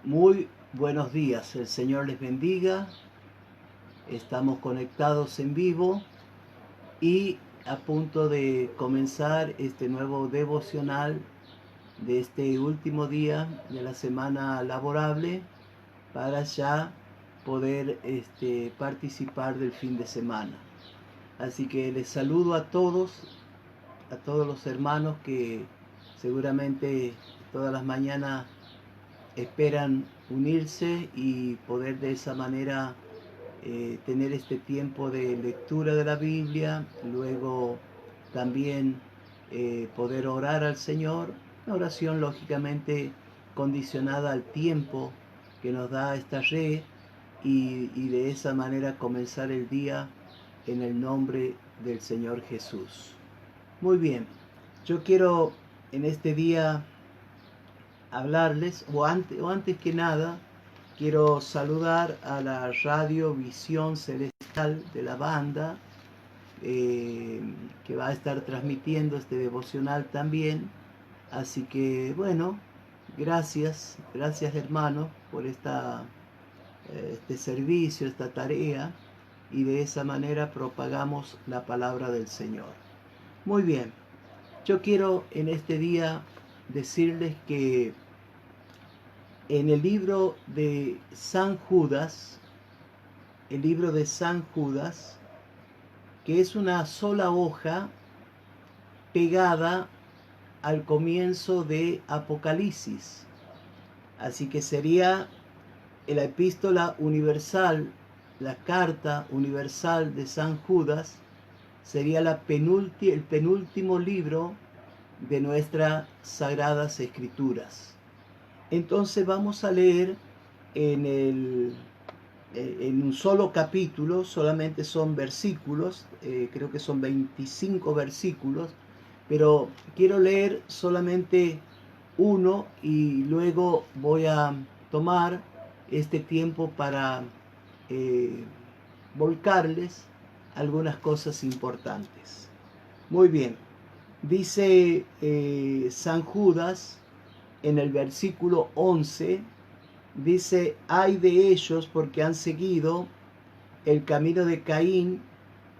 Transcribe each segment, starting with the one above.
Muy buenos días, el Señor les bendiga. Estamos conectados en vivo y a punto de comenzar este nuevo devocional de este último día de la semana laborable para ya poder participar del fin de semana. Así que les saludo a todos los hermanos que seguramente todas las mañanas esperan unirse y poder de esa manera tener este tiempo de lectura de la Biblia, luego también poder orar al Señor, una oración lógicamente condicionada al tiempo que nos da esta red y de esa manera comenzar el día en el nombre del Señor Jesús. Muy bien, yo quiero en este día hablarles, o antes que nada, quiero saludar a la radio Visión Celestial de la banda, que va a estar transmitiendo este devocional también. Así que, bueno, gracias hermanos por este servicio, esta tarea, y de esa manera propagamos la palabra del Señor. Muy bien, yo quiero en este día decirles que en el libro de San Judas, que es una sola hoja pegada al comienzo de Apocalipsis, así que sería la epístola universal, la carta universal de San Judas, sería el penúltimo libro de nuestras Sagradas Escrituras. Entonces vamos a leer en un solo capítulo, solamente son versículos, creo que son 25 versículos, pero quiero leer solamente uno y luego voy a tomar este tiempo para volcarles algunas cosas importantes. Muy bien, dice San Judas en el versículo 11, dice: ay de ellos porque han seguido el camino de Caín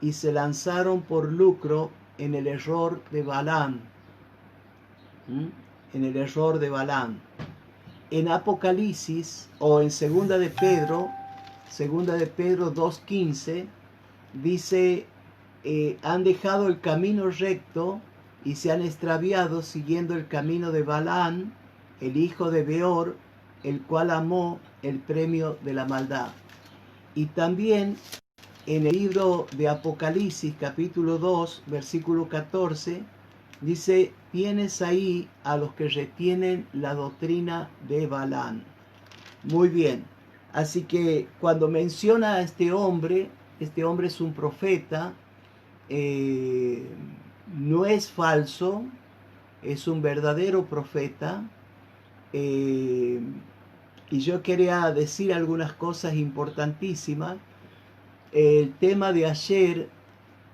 y se lanzaron por lucro en el error de Balaam. En el error de Balaam. En Apocalipsis o en segunda de Pedro 2:15, dice: han dejado el camino recto y se han extraviado siguiendo el camino de Balaam, el hijo de Beor, el cual amó el premio de la maldad. Y también en el libro de Apocalipsis capítulo 2 versículo 14 dice: tienes ahí a los que retienen la doctrina de Balaam. Muy bien, así que cuando menciona a este hombre es un profeta, no es falso, es un verdadero profeta. Y yo quería decir algunas cosas importantísimas. El tema de ayer,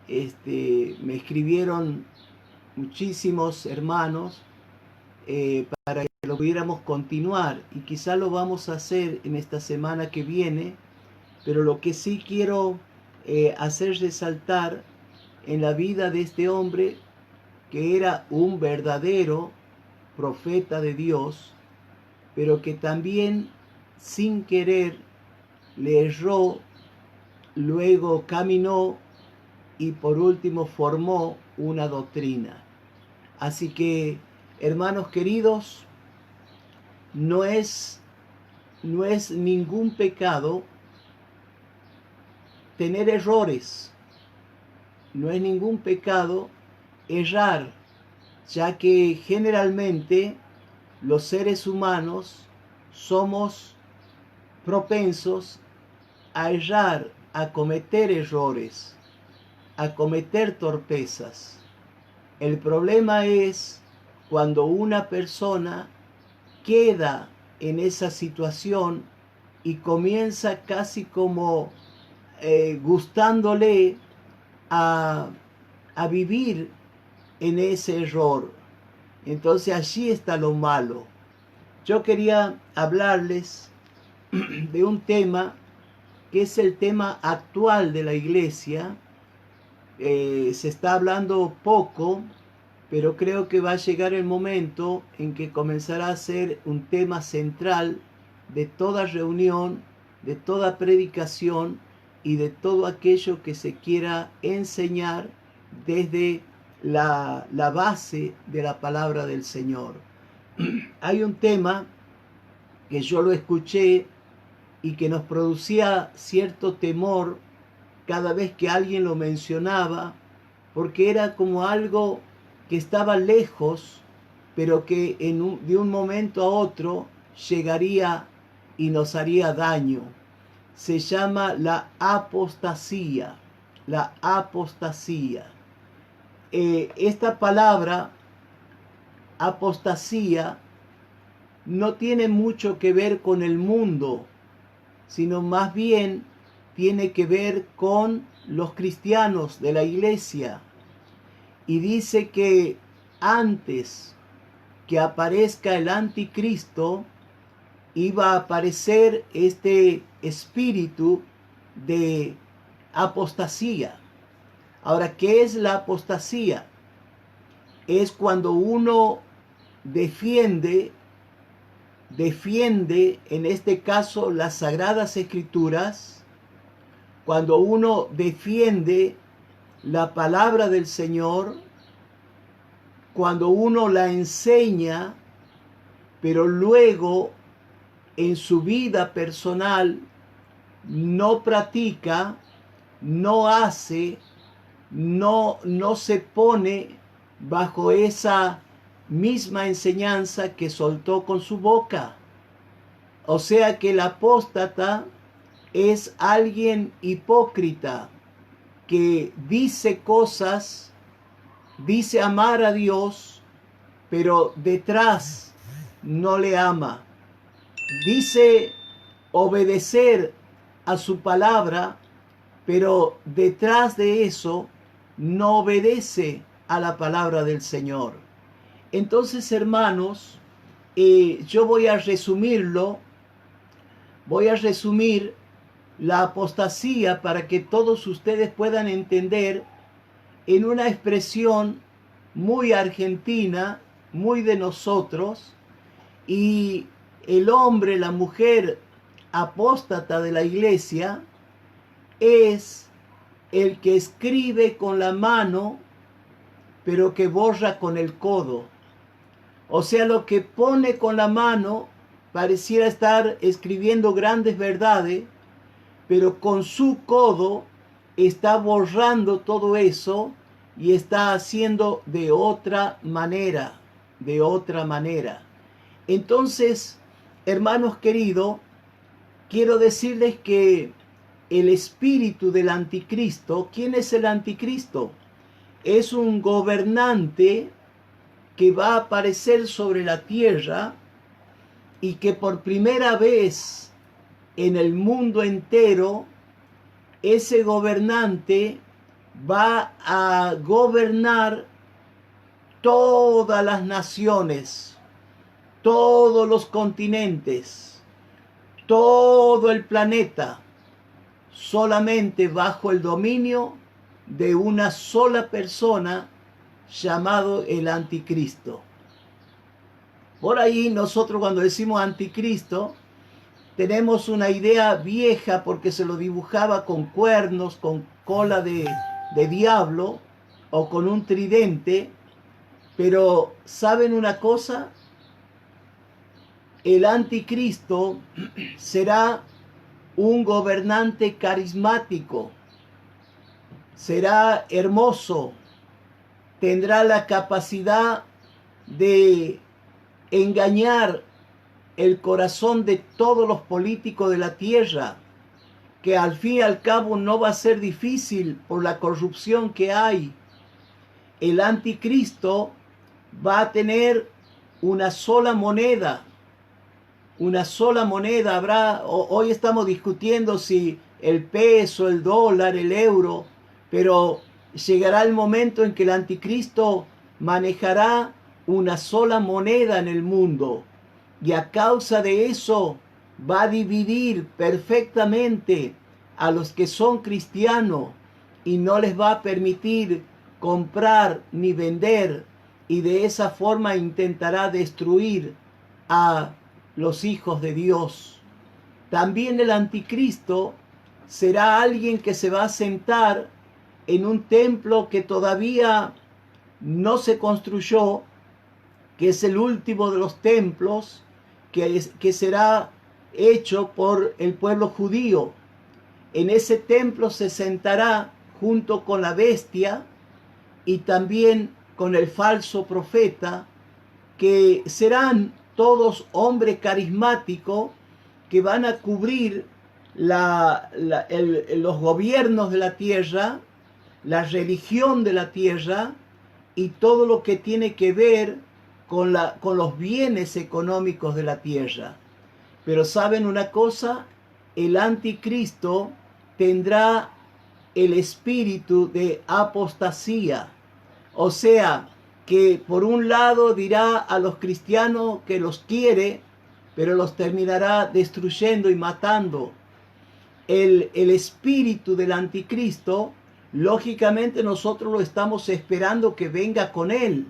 me escribieron muchísimos hermanos para que lo pudiéramos continuar, y quizá lo vamos a hacer en esta semana que viene, pero lo que sí quiero hacer resaltar en la vida de este hombre, que era un verdadero profeta de Dios, pero que también sin querer le erró, luego caminó y por último formó una doctrina. Así que, hermanos queridos, no es ningún pecado tener errores, no es ningún pecado errar, ya que generalmente los seres humanos somos propensos a errar, a cometer errores, a cometer torpezas. El problema es cuando una persona queda en esa situación y comienza casi como gustándole a vivir en ese error. Entonces allí está lo malo. yo quería hablarles de un tema que es el tema actual de la iglesia. Se está hablando poco, pero creo que va a llegar el momento en que comenzará a ser un tema central de toda reunión, de toda predicación y de todo aquello que se quiera enseñar desde la base de la palabra del Señor. Hay un tema que yo lo escuché y que nos producía cierto temor cada vez que alguien lo mencionaba, porque era como algo que estaba lejos, pero que de un momento a otro llegaría y nos haría daño. Se llama la apostasía. La apostasía. Esta palabra, apostasía, no tiene mucho que ver con el mundo, sino más bien tiene que ver con los cristianos de la iglesia. Y dice que antes que aparezca el anticristo, iba a aparecer este espíritu de apostasía. Ahora, ¿qué es la apostasía? Es cuando uno defiende en este caso las Sagradas Escrituras, cuando uno defiende la palabra del Señor, cuando uno la enseña, pero luego en su vida personal no practica, no hace, no se pone bajo esa misma enseñanza que soltó con su boca. O sea que el apóstata es alguien hipócrita que dice cosas, dice amar a Dios, pero detrás no le ama. Dice obedecer a su palabra, pero detrás de eso no obedece a la palabra del Señor. Entonces, hermanos, yo voy a resumir la apostasía para que todos ustedes puedan entender en una expresión muy argentina, muy de nosotros, y el hombre, la mujer apóstata de la iglesia es el que escribe con la mano, pero que borra con el codo. O sea, lo que pone con la mano pareciera estar escribiendo grandes verdades, pero con su codo está borrando todo eso y está haciendo de otra manera, de otra manera. Entonces, hermanos queridos, quiero decirles que el espíritu del anticristo, ¿quién es el anticristo? Es un gobernante que va a aparecer sobre la tierra y que por primera vez en el mundo entero, ese gobernante va a gobernar todas las naciones, todos los continentes, todo el planeta, solamente bajo el dominio de una sola persona llamado el anticristo. Por ahí nosotros cuando decimos anticristo tenemos una idea vieja porque se lo dibujaba con cuernos, con cola de diablo o con un tridente, pero ¿saben una cosa? El anticristo será un gobernante carismático, será hermoso, tendrá la capacidad de engañar el corazón de todos los políticos de la tierra, que al fin y al cabo no va a ser difícil por la corrupción que hay. El anticristo va a tener una sola moneda. Una sola moneda habrá. Hoy estamos discutiendo si el peso, el dólar, el euro, pero llegará el momento en que el anticristo manejará una sola moneda en el mundo. y a causa de eso va a dividir perfectamente a los que son cristianos y no les va a permitir comprar ni vender, y de esa forma intentará destruir a los hijos de Dios. También el anticristo será alguien que se va a sentar en un templo que todavía no se construyó, que es el último de los templos, que será hecho por el pueblo judío. En ese templo se sentará junto con la bestia y también con el falso profeta, que serán todos hombres carismáticos que van a cubrir los gobiernos de la tierra, la religión de la tierra y todo lo que tiene que ver con los bienes económicos de la tierra. Pero ¿saben una cosa? El anticristo tendrá el espíritu de apostasía. O sea, que por un lado dirá a los cristianos que los quiere, pero los terminará destruyendo y matando. El espíritu del anticristo, lógicamente nosotros lo estamos esperando que venga con él.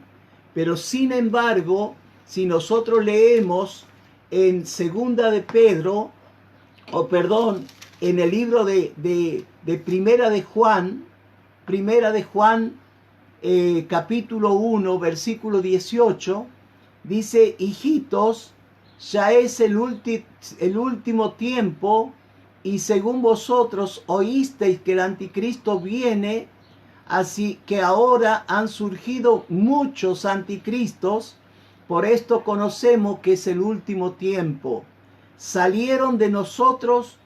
Pero sin embargo, si nosotros leemos en segunda de Pedro, en el libro de Primera de Juan, capítulo 1, versículo 18, dice: hijitos, ya es el último tiempo, y según vosotros oísteis que el anticristo viene, así que ahora han surgido muchos anticristos. Por esto conocemos que es el último tiempo. Salieron de nosotros,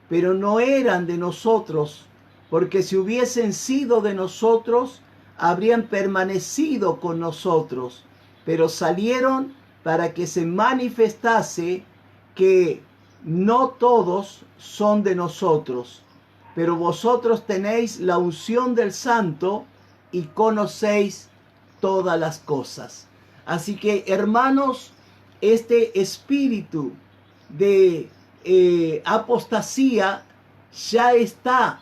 pero no eran de nosotros, porque si hubiesen sido de nosotros, habrían permanecido con nosotros. Pero salieron para que se manifestase que no todos son de nosotros. Pero vosotros tenéis la unción del Santo y conocéis todas las cosas. Así que, hermanos, este espíritu de apostasía ya está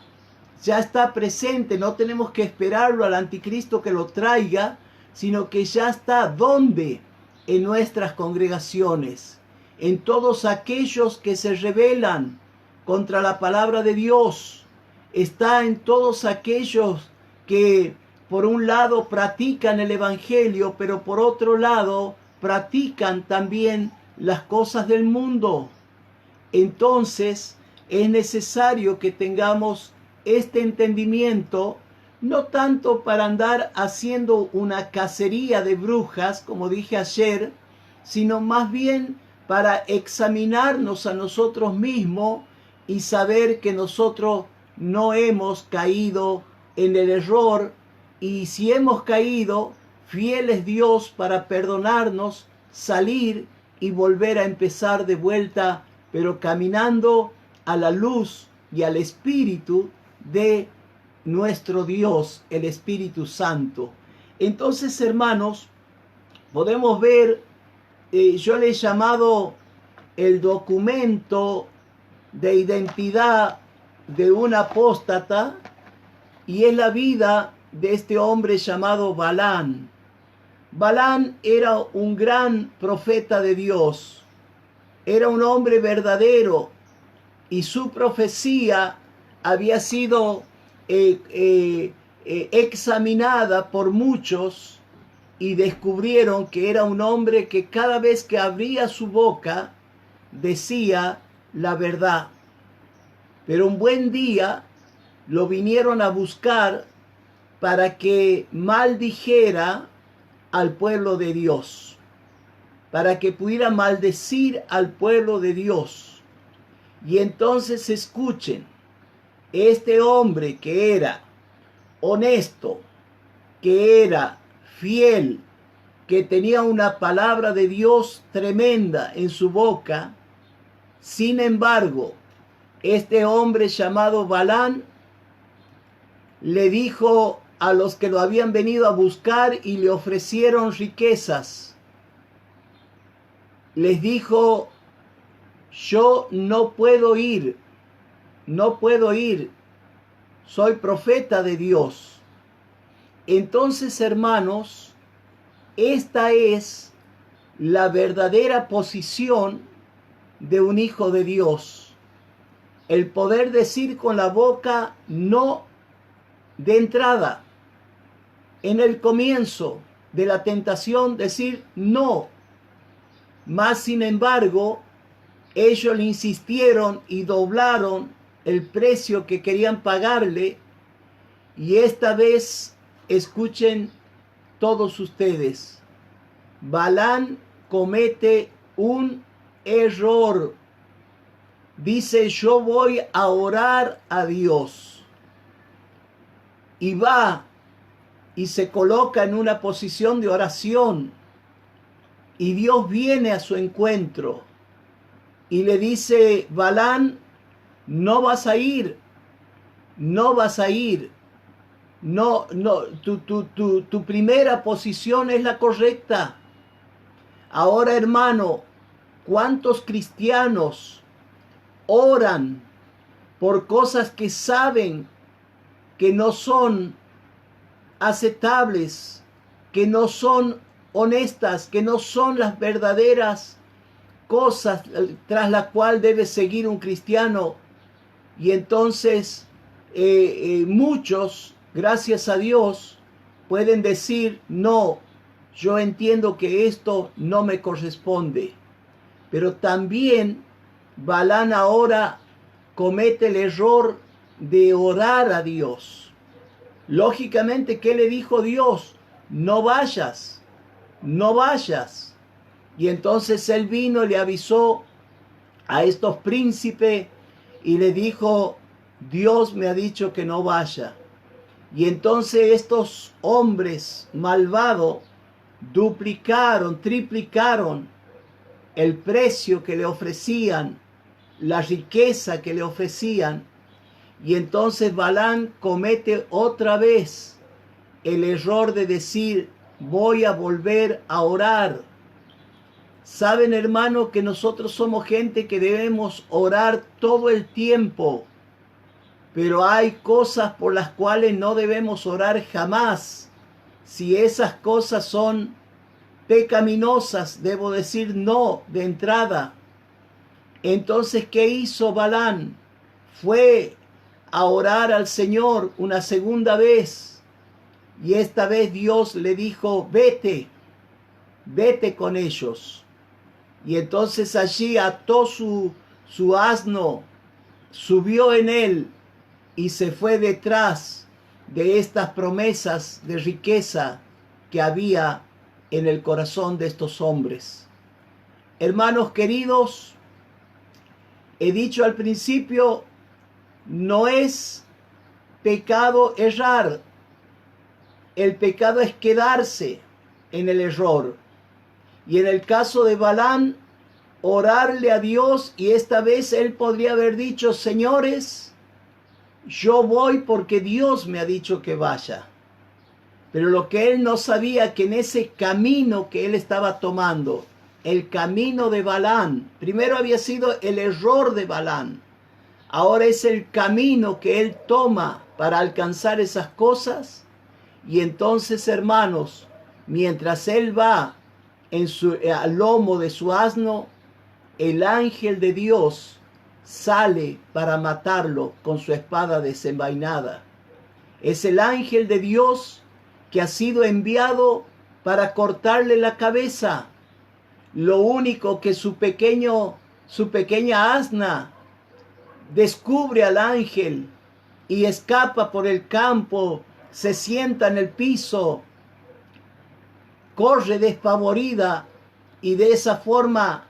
presente. No tenemos que esperarlo al anticristo que lo traiga, sino que ya está. ¿Dónde? En nuestras congregaciones, en todos aquellos que se rebelan contra la palabra de Dios. Está en todos aquellos que por un lado practican el evangelio, pero por otro lado practican también las cosas del mundo. Entonces es necesario que tengamos este entendimiento, no tanto para andar haciendo una cacería de brujas, como dije ayer, sino más bien para examinarnos a nosotros mismos y saber que nosotros no hemos caído en el error, y si hemos caído, fiel es Dios para perdonarnos, salir y volver a empezar de vuelta, pero caminando a la luz y al Espíritu de nuestro Dios, el Espíritu Santo. Entonces, hermanos, podemos ver, yo le he llamado el documento de identidad de un apóstata, y es la vida de este hombre llamado Balaam. Balaam era un gran profeta de Dios, era un hombre verdadero, y su profecía había sido examinada por muchos, y descubrieron que era un hombre que cada vez que abría su boca decía la verdad. Pero un buen día lo vinieron a buscar para que maldijera al pueblo de Dios, para que pudiera maldecir al pueblo de Dios. Y entonces escuchen, este hombre que era honesto, que era fiel, que tenía una palabra de Dios tremenda en su boca, sin embargo, este hombre llamado Balaam le dijo a los que lo habían venido a buscar y le ofrecieron riquezas. les dijo, yo no puedo ir, soy profeta de Dios. Entonces, hermanos, esta es la verdadera posición de un hijo de Dios. El poder decir con la boca no de entrada. En el comienzo de la tentación decir no. Mas sin embargo, ellos le insistieron y doblaron el precio que querían pagarle. Y esta vez, escuchen todos ustedes, Balaam comete un error. Dice, yo voy a orar a Dios. Y va y se coloca en una posición de oración. Y Dios viene a su encuentro. Y le dice, Balaam, no vas a ir. No vas a ir. No, tu primera posición es la correcta. Ahora, hermano, ¿cuántos cristianos oran por cosas que saben que no son aceptables, que no son honestas, que no son las verdaderas cosas tras la cual debe seguir un cristiano? Y entonces muchos, gracias a Dios, pueden decir, no, yo entiendo que esto no me corresponde. Pero también Balaam ahora comete el error de orar a Dios. Lógicamente, ¿qué le dijo Dios? No vayas, no vayas. Y entonces él vino y le avisó a estos príncipes y le dijo, Dios me ha dicho que no vaya. Y entonces estos hombres malvados duplicaron, triplicaron el precio que le ofrecían, la riqueza que le ofrecían. Y entonces Balaam comete otra vez el error de decir, voy a volver a orar. Saben, hermano, que nosotros somos gente que debemos orar todo el tiempo, pero hay cosas por las cuales no debemos orar jamás. Si esas cosas son pecaminosas, debo decir no de entrada. Entonces, ¿qué hizo Balaam? Fue a orar al Señor una segunda vez. Y esta vez Dios le dijo, vete con ellos. Y entonces allí ató su asno, subió en él y se fue detrás de estas promesas de riqueza que había en el corazón de estos hombres. Hermanos queridos, he dicho al principio, no es pecado errar. El pecado es quedarse en el error. Y en el caso de Balaam, orarle a Dios, y esta vez él podría haber dicho, señores, yo voy porque Dios me ha dicho que vaya. Pero lo que él no sabía, que en ese camino que él estaba tomando, el camino de Balaam, primero había sido el error de Balaam, ahora es el camino que él toma para alcanzar esas cosas. Y entonces, hermanos, mientras él va al lomo de su asno, el ángel de Dios sale para matarlo con su espada desenvainada. Es el ángel de Dios que ha sido enviado para cortarle la cabeza. Lo único que su pequeña asna descubre al ángel y escapa por el campo, se sienta en el piso, corre despavorida y de esa forma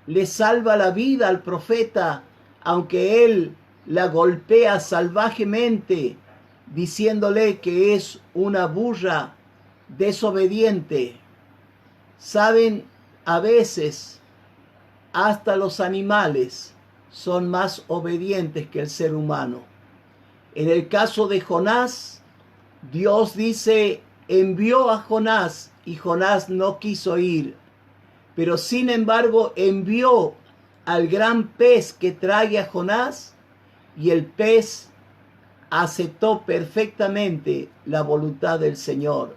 le salva la vida al profeta, aunque él la golpea salvajemente, diciéndole que es una burra desobediente. Saben, a veces hasta los animales son más obedientes que el ser humano. En el caso de Jonás, Dios dice, envió a Jonás y Jonás no quiso ir. pero sin embargo envió al gran pez que trae a Jonás, y el pez aceptó perfectamente la voluntad del Señor.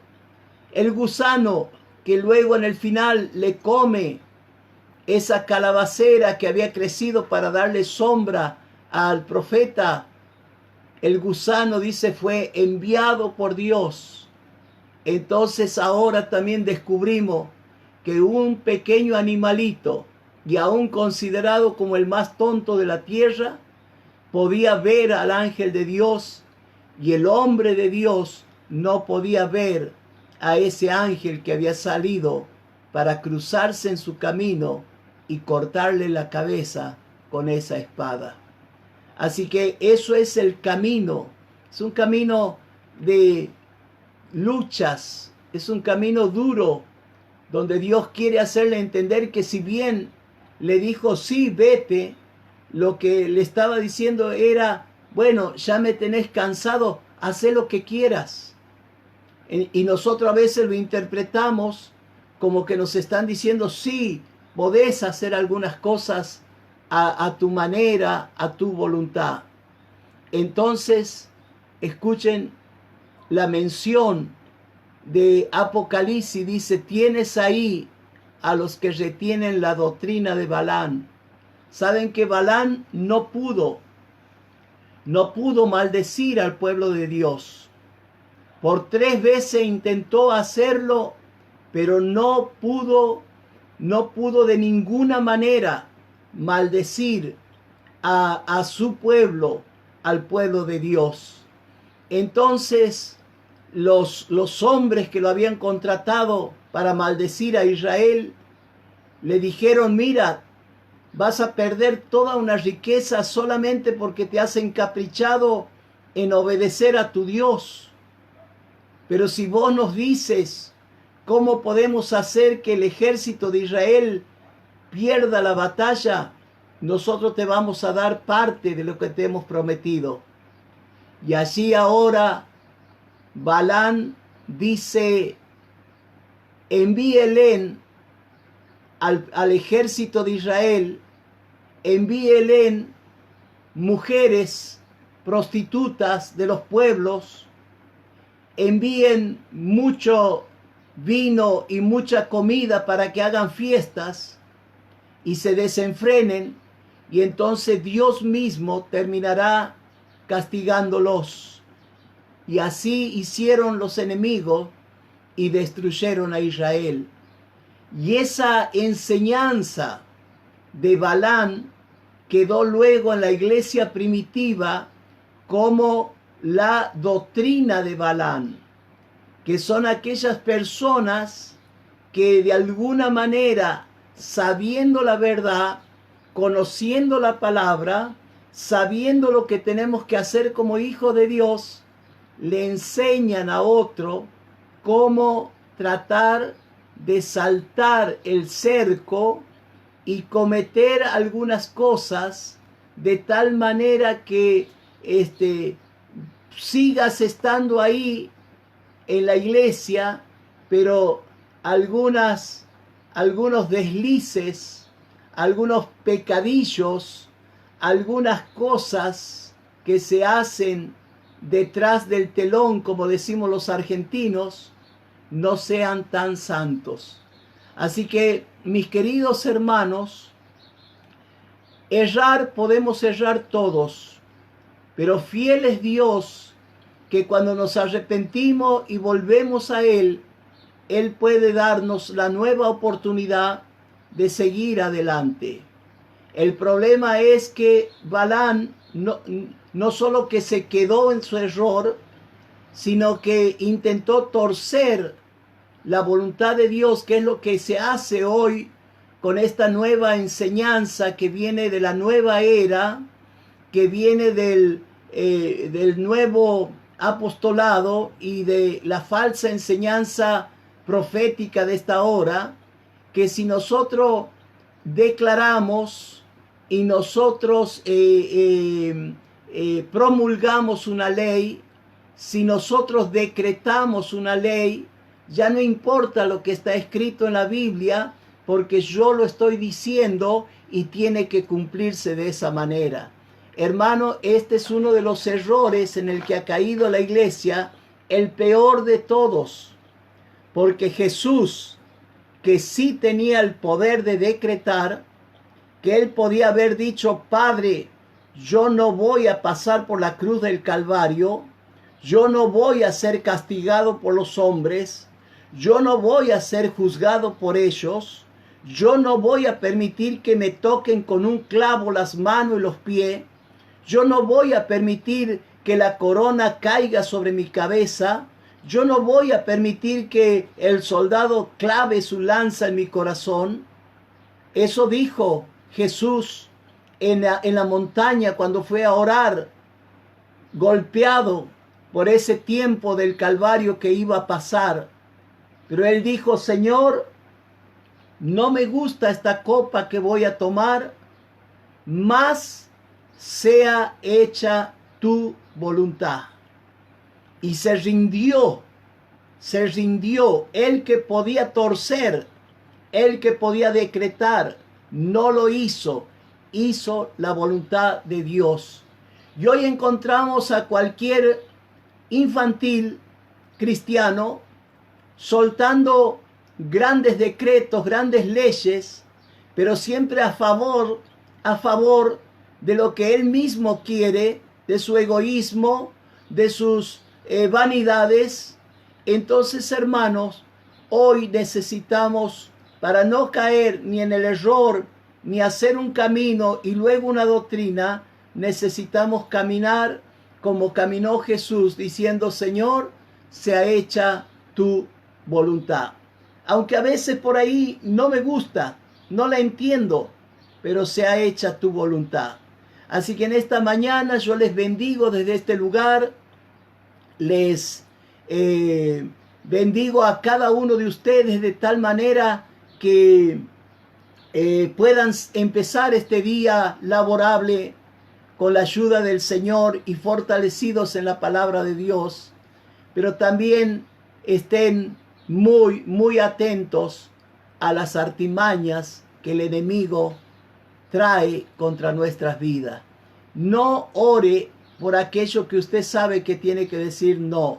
El gusano que luego en el final le come esa calabacera que había crecido para darle sombra al profeta, el gusano, dice, fue enviado por Dios. Entonces ahora también descubrimos que un pequeño animalito, y aún considerado como el más tonto de la tierra, podía ver al ángel de Dios, y el hombre de Dios no podía ver a ese ángel que había salido para cruzarse en su camino y cortarle la cabeza con esa espada. Así que eso es el camino. Es un camino de luchas, es un camino duro, donde Dios quiere hacerle entender que si bien le dijo, sí, vete, lo que le estaba diciendo era, bueno, ya me tenés cansado, haz lo que quieras. Y nosotros a veces lo interpretamos como que nos están diciendo, sí, podés hacer algunas cosas a tu manera, a tu voluntad. Entonces, escuchen la mención de Apocalipsis, dice, tienes ahí a los que retienen la doctrina de Balaam. Saben que Balaam no pudo maldecir al pueblo de Dios. Por 3 veces intentó hacerlo, pero no pudo de ninguna manera maldecir a su pueblo, al pueblo de Dios. Entonces los hombres que lo habían contratado para maldecir a Israel le dijeron, mira, vas a perder toda una riqueza solamente porque te has encaprichado en obedecer a tu Dios. Pero si vos nos dices cómo podemos hacer que el ejército de Israel pierda la batalla, nosotros te vamos a dar parte de lo que te hemos prometido. Y así ahora Balaam dice, envíenle al ejército de Israel, envíenle mujeres prostitutas de los pueblos, envíen mucho vino y mucha comida para que hagan fiestas y se desenfrenen, y entonces Dios mismo terminará castigándolos. Y así hicieron los enemigos y destruyeron a Israel. Y esa enseñanza de Balaam quedó luego en la iglesia primitiva como la doctrina de Balaam, que son aquellas personas que de alguna manera, sabiendo la verdad, conociendo la palabra, sabiendo lo que tenemos que hacer como hijos de Dios, le enseñan a otro cómo tratar de saltar el cerco y cometer algunas cosas de tal manera que sigas estando ahí en la iglesia, pero algunos deslices, algunos pecadillos, algunas cosas que se hacen detrás del telón, como decimos los argentinos, no sean tan santos. Así que, mis queridos hermanos, podemos errar todos, pero fiel es Dios, que cuando nos arrepentimos y volvemos a Él, Él puede darnos la nueva oportunidad de seguir adelante. El problema es que Balaam no solo que se quedó en su error, sino que intentó torcer la voluntad de Dios, que es lo que se hace hoy con esta nueva enseñanza que viene de la nueva era, que viene del nuevo apostolado y de la falsa enseñanza profética de esta hora, que si nosotros declaramos y nosotros promulgamos una ley, si nosotros decretamos una ley, ya no importa lo que está escrito en la Biblia, porque yo lo estoy diciendo y tiene que cumplirse de esa manera. Hermano, este es uno de los errores en el que ha caído la iglesia, el peor de todos, porque Jesús, que sí tenía el poder de decretar, que él podía haber dicho: Padre, yo no voy a pasar por la cruz del Calvario, yo no voy a ser castigado por los hombres, yo no voy a ser juzgado por ellos, yo no voy a permitir que me toquen con un clavo las manos y los pies, yo no voy a permitir que la corona caiga sobre mi cabeza, yo no voy a permitir que el soldado clave su lanza en mi corazón. Eso dijo Jesús en la montaña cuando fue a orar, golpeado por ese tiempo del Calvario que iba a pasar. Pero él dijo: Señor, no me gusta esta copa que voy a tomar, mas sea hecha tu voluntad. Y se rindió, el que podía torcer, el que podía decretar, no lo hizo, hizo la voluntad de Dios. Y hoy encontramos a cualquier infantil cristiano soltando grandes decretos, grandes leyes, pero siempre a favor de lo que él mismo quiere, de su egoísmo, de sus vanidades. Entonces, hermanos, hoy necesitamos, para no caer ni en el error, ni hacer un camino y luego una doctrina, necesitamos caminar como caminó Jesús, diciendo: Señor, sea hecha tu voluntad. Aunque a veces por ahí no me gusta, no la entiendo, pero sea hecha tu voluntad. Así que en esta mañana yo les bendigo desde este lugar, les bendigo a cada uno de ustedes de tal manera que puedan empezar este día laborable con la ayuda del Señor y fortalecidos en la palabra de Dios, pero también estén muy atentos a las artimañas que el enemigo trae contra nuestras vidas. No ore por aquello que usted sabe que tiene que decir no.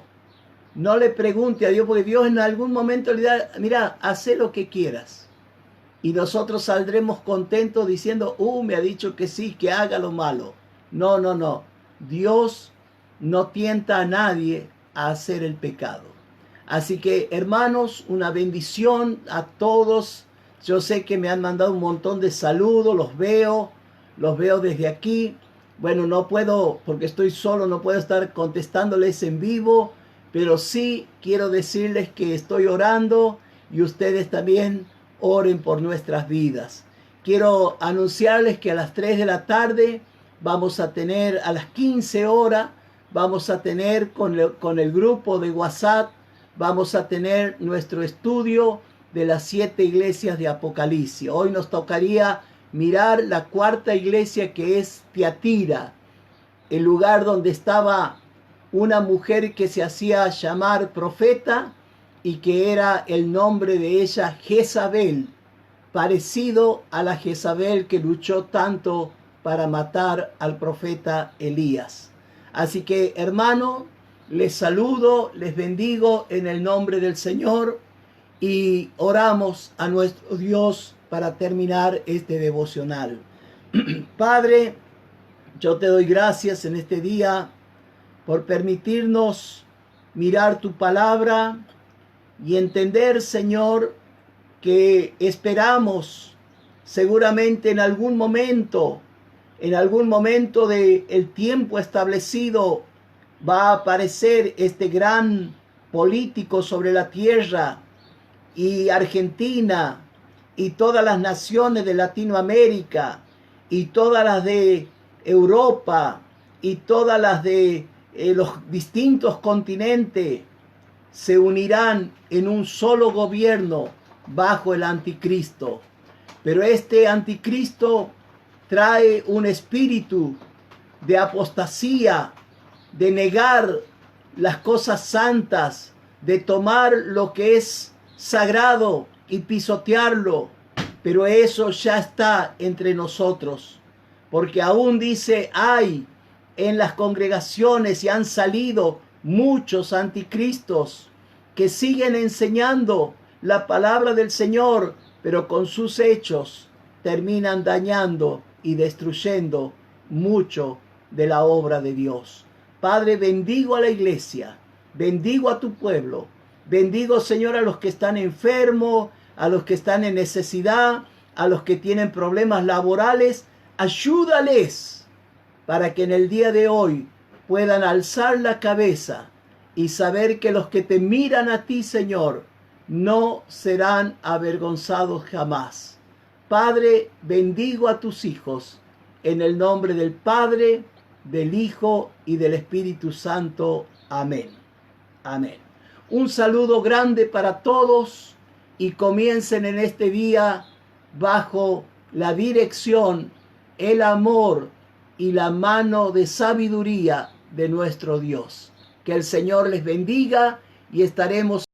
No le pregunte a Dios, porque Dios en algún momento le da: mira, haz lo que quieras. Y nosotros saldremos contentos diciendo: me ha dicho que sí, que haga lo malo. No. Dios no tienta a nadie a hacer el pecado. Así que, hermanos, una bendición a todos. Yo sé que me han mandado un montón de saludos, los veo desde aquí. Bueno, no puedo, porque estoy solo, no puedo estar contestándoles en vivo, pero sí quiero decirles que estoy orando y ustedes también oren por nuestras vidas. Quiero anunciarles que a las 3 de la tarde vamos a tener, a las 15 horas, vamos a tener con el grupo de WhatsApp, vamos a tener nuestro estudio de las 7 iglesias de Apocalipsis. Hoy nos tocaría mirar la cuarta iglesia, que es Tiatira, el lugar donde estaba una mujer que se hacía llamar profeta y que era el nombre de ella Jezabel, parecido a la Jezabel que luchó tanto para matar al profeta Elías. Así que, hermano, les saludo, les bendigo en el nombre del Señor y oramos a nuestro Dios para terminar este devocional. Padre, yo te doy gracias en este día por permitirnos mirar tu palabra y entender, Señor, que esperamos seguramente en algún momento del tiempo establecido, va a aparecer este gran político sobre la tierra, y Argentina y todas las naciones de Latinoamérica y todas las de Europa y todas las de los distintos continentes se unirán en un solo gobierno bajo el anticristo. Pero este anticristo trae un espíritu de apostasía, de negar las cosas santas, de tomar lo que es sagrado y pisotearlo. pero eso ya está entre nosotros. Porque aún dice, hay en las congregaciones y han salido muchos anticristos que siguen enseñando la palabra del Señor, pero con sus hechos terminan dañando y destruyendo mucho de la obra de Dios. Padre, bendigo a la iglesia, bendigo a tu pueblo, bendigo, Señor, a los que están enfermos, a los que están en necesidad, a los que tienen problemas laborales. Ayúdales para que en el día de hoy puedan alzar la cabeza y saber que los que te miran a ti, Señor, no serán avergonzados jamás. Padre, bendigo a tus hijos en el nombre del Padre, del Hijo y del Espíritu Santo. Amén. Amén. Un saludo grande para todos y comiencen en este día bajo la dirección, el amor y la mano de sabiduría de nuestro Dios. Que el Señor les bendiga y estaremos